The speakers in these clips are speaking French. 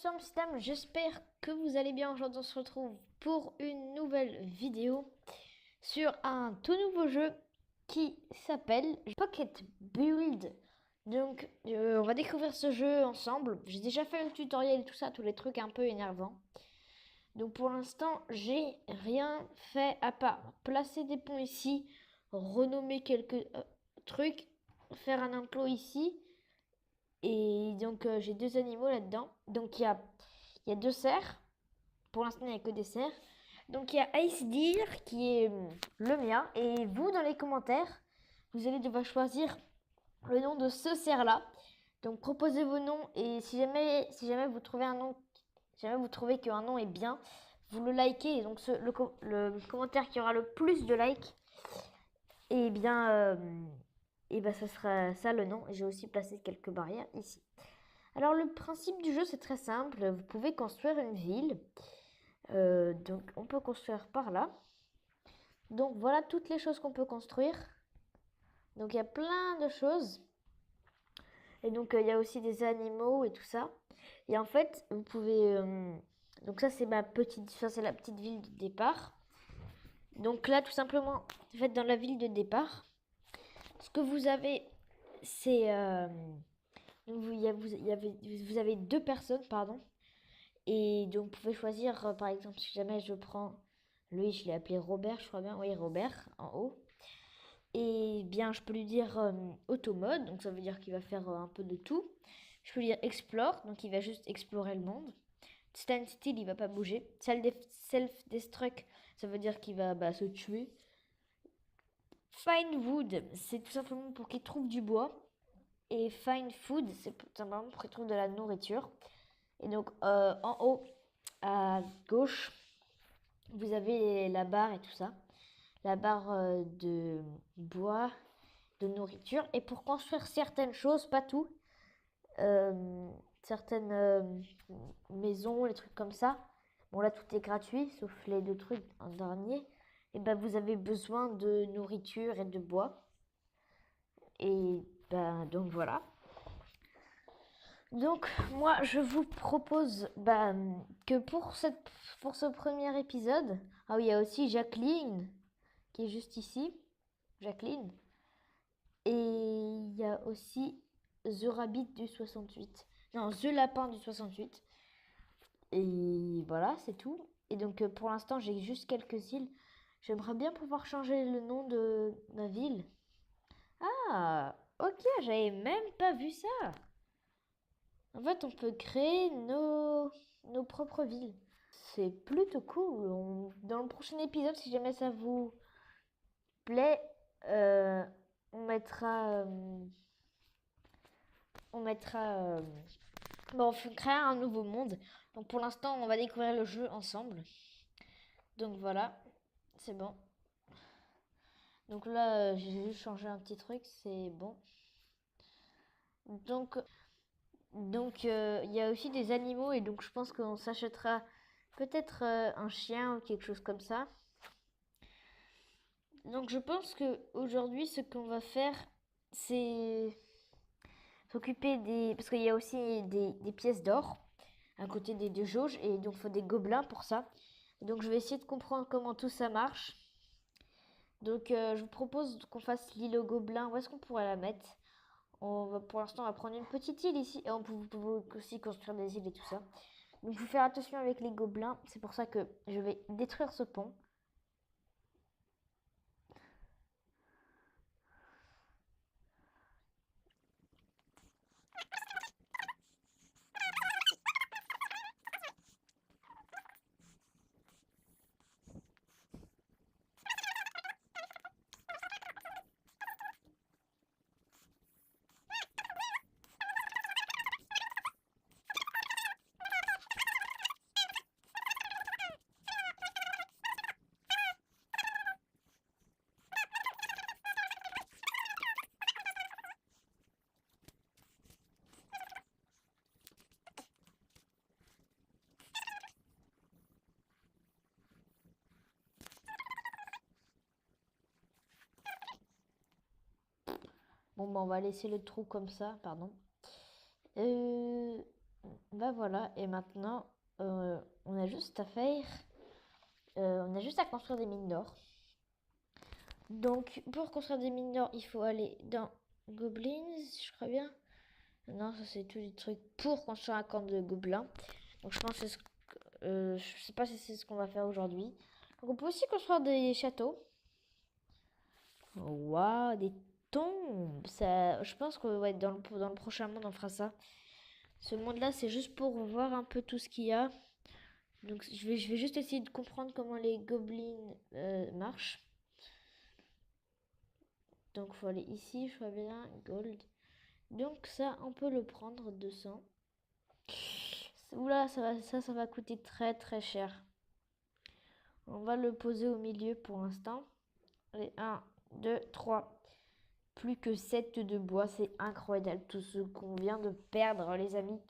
Storm System, j'espère que vous allez bien. Aujourd'hui on se retrouve pour une nouvelle vidéo sur un tout nouveau jeu qui s'appelle Pocket Build. Donc on va découvrir ce jeu ensemble. J'ai déjà fait le tutoriel et tout ça, tous les trucs un peu énervants. Donc pour l'instant j'ai rien fait à part placer des ponts ici, renommer quelques trucs, faire un enclos ici. Et donc j'ai deux animaux là-dedans. Donc il y a deux cerfs. Pour l'instant il n'y a que des cerfs. Donc il y a Ice Deer qui est le mien. Et vous dans les commentaires, vous allez devoir choisir le nom de ce cerf-là. Donc proposez vos noms et si jamais vous trouvez un nom, si jamais vous trouvez qu'un nom est bien, vous le likez. Et donc le commentaire qui aura le plus de likes, et bien ça sera ça le nom. Et j'ai aussi placé quelques barrières ici. Alors le principe du jeu c'est très simple, vous pouvez construire une ville, donc on peut construire par là. Donc voilà toutes les choses qu'on peut construire. Donc il y a plein de choses. Et donc il y a aussi des animaux et tout ça. Et en fait vous pouvez... donc ça c'est c'est la petite ville de départ. Donc là tout simplement, en fait dans la ville de départ, ce que vous avez c'est... vous avez deux personnes, pardon. Et donc, vous pouvez choisir, par exemple, si jamais je prends lui, je l'ai appelé Robert, je crois bien. Oui, Robert, en haut. Et bien, je peux lui dire auto-mode, donc ça veut dire qu'il va faire un peu de tout. Je peux lui dire explore, donc il va juste explorer le monde. Stand still, il va pas bouger. Self-destruct, ça veut dire qu'il va se tuer. Find wood, c'est tout simplement pour qu'il trouve du bois. Et find food, c'est tout simplement pour qu'il trouve de la nourriture. Et donc, en haut, à gauche, vous avez la barre et tout ça. La barre de bois, de nourriture. Et pour construire certaines choses, pas tout, certaines maisons, les trucs comme ça. Bon, là, tout est gratuit, sauf les deux trucs en dernier. Et ben, vous avez besoin de nourriture et de bois. Et ben, donc voilà. Donc moi je vous propose que pour ce premier épisode, ah oui il y a aussi Jacqueline qui est juste ici, Jacqueline, et il y a aussi The Rabbit du 68, non The Lapin du 68, et voilà c'est tout. Et donc pour l'instant j'ai juste quelques îles, j'aimerais bien pouvoir changer le nom de ma ville. Ah ok, j'avais même pas vu ça. En fait, on peut créer nos propres villes. C'est plutôt cool. Dans le prochain épisode, si jamais ça vous plaît, on mettra... on créera un nouveau monde. Donc pour l'instant, on va découvrir le jeu ensemble. Donc voilà, c'est bon. Donc là, j'ai juste changé un petit truc, c'est bon. Donc il y a aussi des animaux et donc je pense qu'on s'achètera peut-être un chien ou quelque chose comme ça. Donc je pense que aujourd'hui ce qu'on va faire c'est s'occuper des... Parce qu'il y a aussi des pièces d'or à côté des deux jauges et donc il faut des gobelins pour ça. Donc je vais essayer de comprendre comment tout ça marche. Donc je vous propose qu'on fasse l'île aux gobelins. Où est-ce qu'on pourrait la mettre? Pour l'instant on va prendre une petite île ici et on peut aussi construire des îles et tout ça. Donc il faut faire attention avec les gobelins. C'est pour ça que je vais détruire ce pont. Bon, on va laisser le trou comme ça, pardon. Bah voilà, et maintenant, on a juste à faire... on a juste à construire des mines d'or. Donc, pour construire des mines d'or, il faut aller dans Goblins, je crois bien. Non, ça c'est tous les trucs pour construire un camp de gobelins. Donc, je pense que je sais pas si c'est ce qu'on va faire aujourd'hui. Donc, on peut aussi construire des châteaux. Waouh, des tombes. Ça, je pense que ouais, dans le prochain monde, on fera ça. Ce monde-là, c'est juste pour voir un peu tout ce qu'il y a. Donc, je vais juste essayer de comprendre comment les gobelins marchent. Donc, il faut aller ici, je vois bien, gold. Donc, ça, on peut le prendre 200. Oula, ça va coûter très très cher. On va le poser au milieu pour l'instant. Allez, 1, 2, 3. Plus que 7 de bois, c'est incroyable tout ce qu'on vient de perdre, les amis.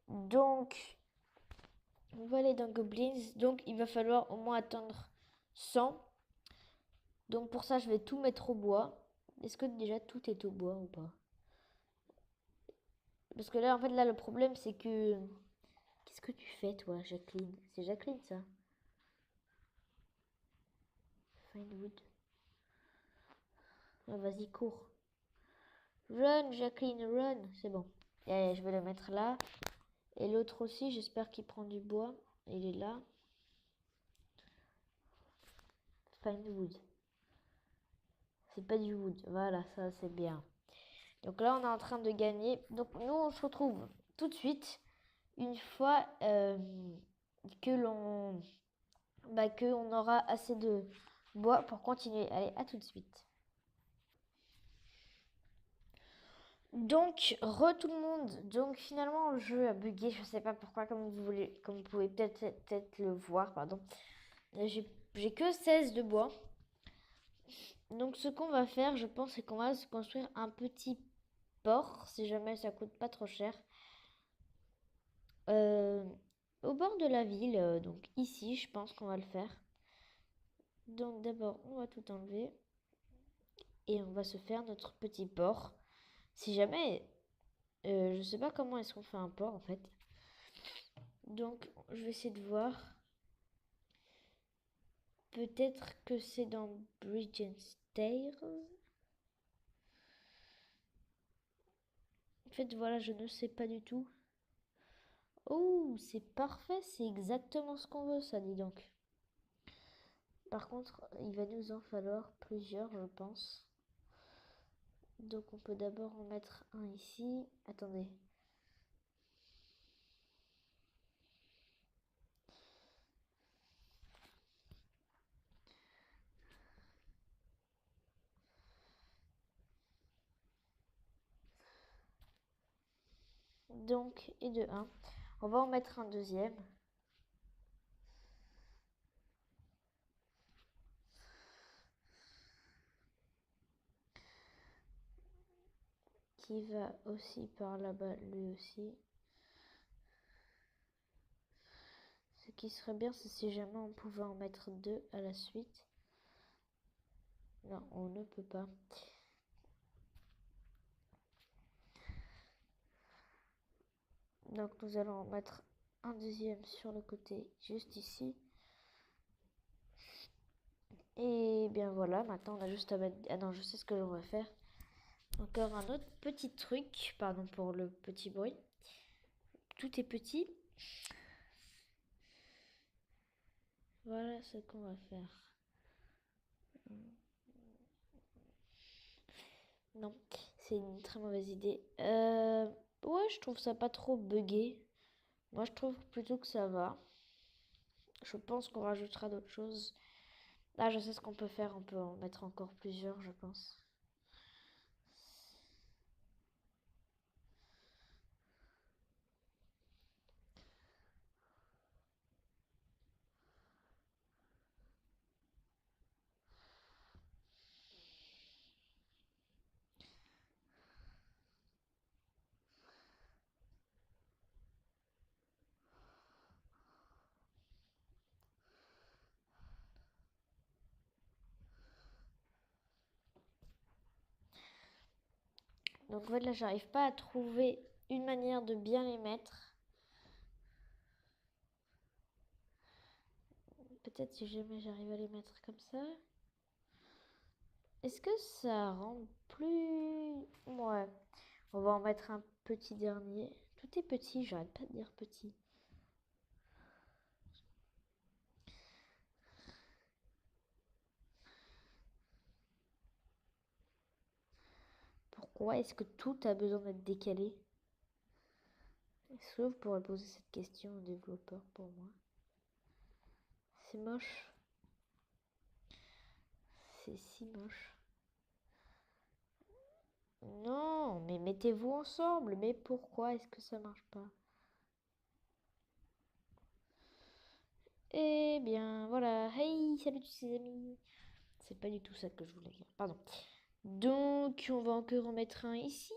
Donc, on va aller dans Goblins. Donc, il va falloir au moins attendre 100. Donc, pour ça, je vais tout mettre au bois. Est-ce que déjà tout est au bois ou pas? Parce que là, en fait, là, le problème, c'est que... Qu'est-ce que tu fais, toi, Jacqueline? C'est Jacqueline, ça? Find wood. Ah, vas-y, cours. Run, Jacqueline, run. C'est bon. Et je vais le mettre là. Et l'autre aussi, j'espère qu'il prend du bois. Il est là. Find wood. C'est pas du wood. Voilà, ça c'est bien. Donc là, on est en train de gagner. Donc nous, on se retrouve tout de suite une fois que on aura assez de bois pour continuer. Allez, à tout de suite. Donc, tout le monde. Donc finalement, le jeu a bugué. Je sais pas pourquoi, comme vous pouvez peut-être le voir, pardon. J'ai que 16 de bois. Donc ce qu'on va faire, je pense, c'est qu'on va se construire un petit port, si jamais ça coûte pas trop cher. Euh, Au bord de la ville, donc ici, je pense qu'on va le faire. Donc d'abord, on va tout enlever. Et on va se faire notre petit port. Si jamais, je sais pas comment est-ce qu'on fait un port en fait. Donc je vais essayer de voir. Peut-être que c'est dans Bridge and Stairs. En fait, voilà, je ne sais pas du tout. Oh, c'est parfait, c'est exactement ce qu'on veut, ça, dis donc. Par contre, il va nous en falloir plusieurs, je pense. Donc on peut d'abord en mettre un ici. Attendez. Donc, et de un. On va en mettre un deuxième. Qui va aussi par là-bas, lui aussi. Ce qui serait bien, c'est si jamais on pouvait en mettre deux à la suite. Non, on ne peut pas. Donc nous allons en mettre un deuxième sur le côté, juste ici. Et bien voilà, maintenant on a juste à mettre... Ah non, je sais ce que l'on va faire. Encore un autre petit truc, pardon pour le petit bruit. Tout est petit. Voilà ce qu'on va faire. Non, c'est une très mauvaise idée. Ouais, je trouve ça pas trop buggé. Moi, je trouve plutôt que ça va. Je pense qu'on rajoutera d'autres choses. Là, je sais ce qu'on peut faire. On peut en mettre encore plusieurs, je pense. Donc, en fait, là, j'arrive pas à trouver une manière de bien les mettre. peut-être si jamais j'arrive à les mettre comme ça. Est-ce que ça rend plus... Ouais. On va en mettre un petit dernier. Tout est petit, j'arrête pas de dire petit. Pourquoi est-ce que tout a besoin d'être décalé? Est-ce que vous pourrez poser cette question au développeur pour moi? C'est moche. C'est si moche. Non, mais mettez-vous ensemble. Mais pourquoi est-ce que ça marche pas? Eh bien, voilà. Hey, salut tous les amis. C'est pas du tout ça que je voulais dire. Pardon. Donc, on va encore en mettre un ici.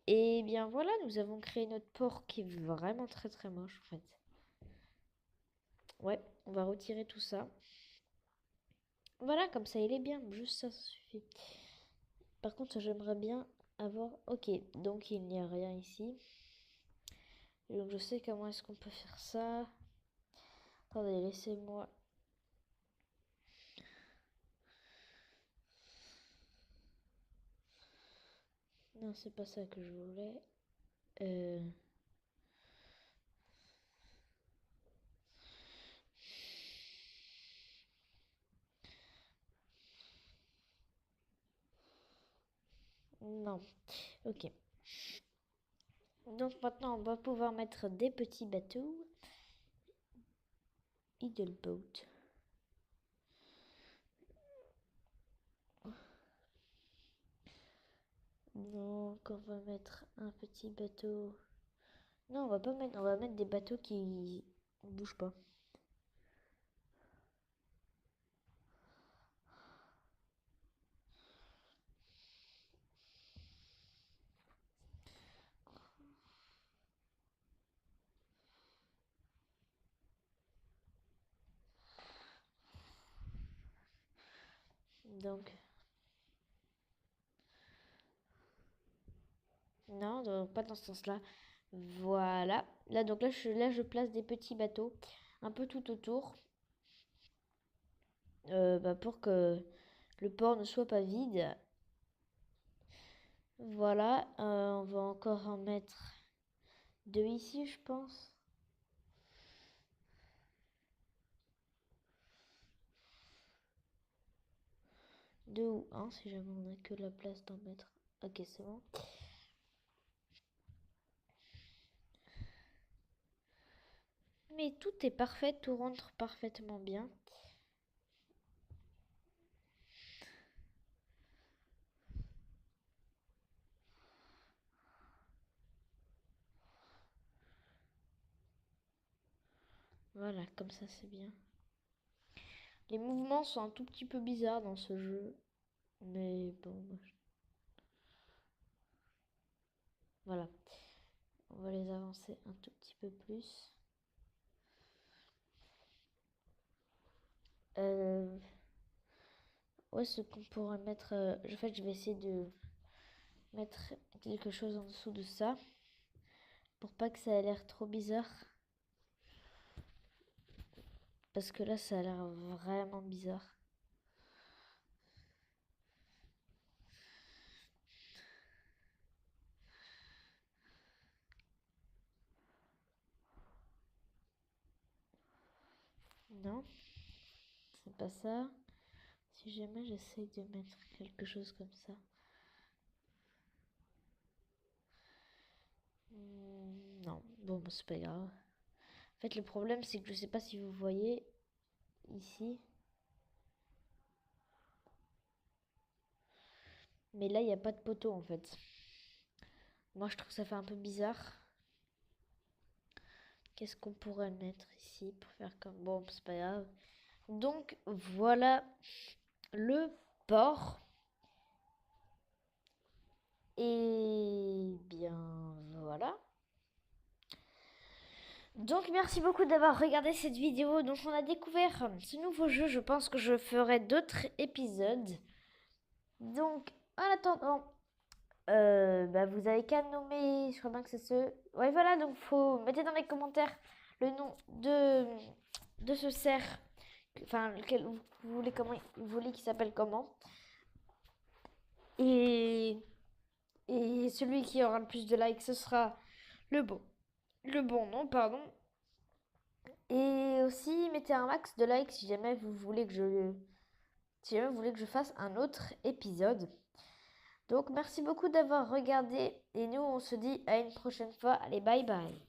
Et bien voilà, nous avons créé notre port qui est vraiment très très moche en fait. Ouais, on va retirer tout ça. Voilà, comme ça il est bien. Juste ça, ça suffit. Par contre, j'aimerais bien avoir... Ok, donc il n'y a rien ici. Et donc je sais comment est-ce qu'on peut faire ça. Attendez, laissez-moi... Non, c'est pas ça que je voulais. Non. Ok. Donc maintenant, on va pouvoir mettre des petits bateaux. Idle boat. Donc on va mettre un petit bateau. Non, on va pas mettre, on va mettre des bateaux qui bougent pas. Donc, non, donc pas dans ce sens-là. Voilà. Là, donc là, je place des petits bateaux un peu tout autour. Pour que le port ne soit pas vide. Voilà. On va encore en mettre deux ici, je pense. Deux ou un, si jamais on n'a que la place d'en mettre. Ok, c'est bon. Mais tout est parfait, tout rentre parfaitement bien. Voilà, comme ça c'est bien. Les mouvements sont un tout petit peu bizarres dans ce jeu. Mais bon, voilà. On va les avancer un tout petit peu plus. Ouais, ce qu'on pourrait mettre... en fait, je vais essayer de mettre quelque chose en dessous de ça. Pour pas que ça ait l'air trop bizarre. Parce que là, ça a l'air vraiment bizarre. Non, c'est pas ça. Si jamais j'essaye de mettre quelque chose comme ça. Non, bon, c'est pas grave. En fait, le problème, c'est que je sais pas si vous voyez ici. Mais là, il n'y a pas de poteau, en fait. Moi, je trouve que ça fait un peu bizarre. Qu'est-ce qu'on pourrait mettre ici pour faire comme... Bon, c'est pas grave. Donc, voilà le port. Et bien, voilà. Donc merci beaucoup d'avoir regardé cette vidéo. Donc on a découvert ce nouveau jeu. Je pense que je ferai d'autres épisodes. Donc en attendant, vous avez qu'à nommer. Je crois bien que c'est ce. Ouais voilà. Donc faut mettez dans les commentaires le nom de ce cerf, enfin, lequel vous voulez, vous voulez qu'il s'appelle comment. Et celui qui aura le plus de likes, ce sera le bon nom, pardon. Et aussi, mettez un max de likes si jamais vous voulez que je fasse un autre épisode. Donc, merci beaucoup d'avoir regardé et nous, on se dit à une prochaine fois. Allez, bye bye.